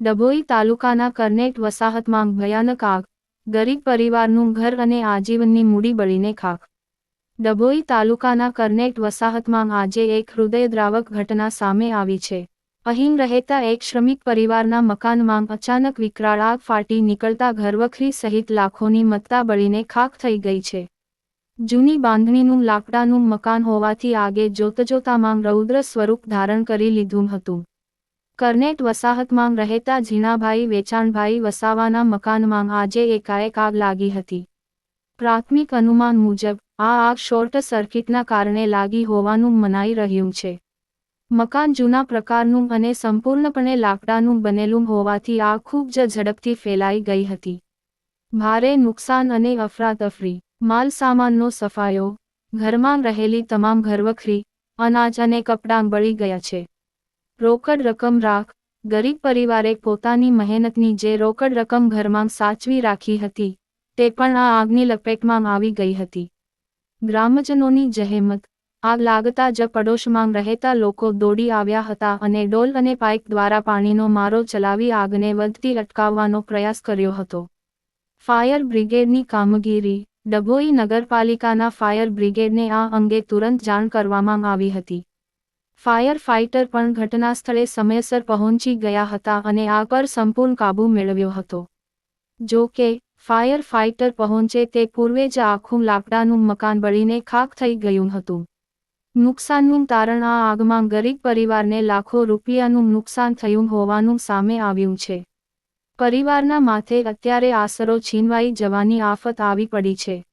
ડભોઈ તાલુકાના કરનેટ વસાહતમાં ભયાનક આગ, ગરીબ પરિવારનું ઘર અને આજીવનની મૂડી બળીને ખાખ. ડભોઈ તાલુકાના કરનેટ વસાહતમાં આજે એક હૃદયદ્રાવક ઘટના સામે આવી છે. અહીં રહેતા એક શ્રમિક પરિવારના મકાનમાં અચાનક વિકરાળ આગ ફાટી નીકળતા ઘરવખરી સહિત લાખોની મત્તા બળીને ખાખ થઈ ગઈ છે. જૂની બાંધણીનું લાકડાનું મકાન હોવાથી આગે જોતજોતામાં રૌદ્ર સ્વરૂપ ધારણ કરી લીધું હતું. કરનેટ વસાહતમાં રહેતા ઝીણાભાઈ વેચાણભાઈ વસાવાના મકાનમાં આજે એકાએક આગ લાગી હતી. પ્રાથમિક અનુમાન મુજબ આ આગ શોર્ટ સર્કિટના કારણે લાગી હોવાનું મનાઈ રહ્યું છે. મકાન જૂના પ્રકારનું અને સંપૂર્ણપણે લાકડાનું બનેલું હોવાથી આગ ખૂબ જ ઝડપથી ફેલાઈ ગઈ હતી. ભારે નુકસાન અને અફરાતફરી, માલસામાનનો સફાયો, ઘરમાં રહેલી તમામ ઘરવખરી, અનાજ અને કપડાં બળી ગયા છે. રોકડ રકમ રાખ, ગરીબ પરિવારે પોતાની મહેનતની જે રોકડ રકમ ઘરમાં સાચવી રાખી હતી, તે પણ આ આગની લપેટમાં આવી ગઈ હતી. ગ્રામજનોની જહેમત, આગ લાગતા જ પડોશમાં રહેતા લોકો દોડી આવ્યા હતા અને ડોલ અને પાઇપ દ્વારા પાણીનો મારો ચલાવી આગને વધતી અટકાવવાનો પ્રયાસ કર્યો હતો. ફાયર બ્રિગેડની કામગીરી. ડભોઈ નગરપાલિકાના ફાયર બ્રિગેડને આ અંગે તુરંત જાણ કરવામાં આવી હતી. ફાયર ફાઇટર પણ ઘટના સ્થળે સમયસર પહોંચી ગયા હતા અને આગ પર સંપૂર્ણ કાબૂ મેળવ્યો હતો. જો કે, ફાયર ફાઇટર પહોંચે તે પૂર્વે જ આખું લાકડાનું મકાન બળીને ખાખ થઈ ગયું હતું. નુકસાનનું તારણ આ આગમાં ગરીબ પરિવારને લાખો રૂપિયાનું નુકસાન થયું હોવાનું સામે આવ્યું છે. પરિવારના માથે અત્યારે આસરો છીનવાઈ જવાની આફત આવી પડી છે.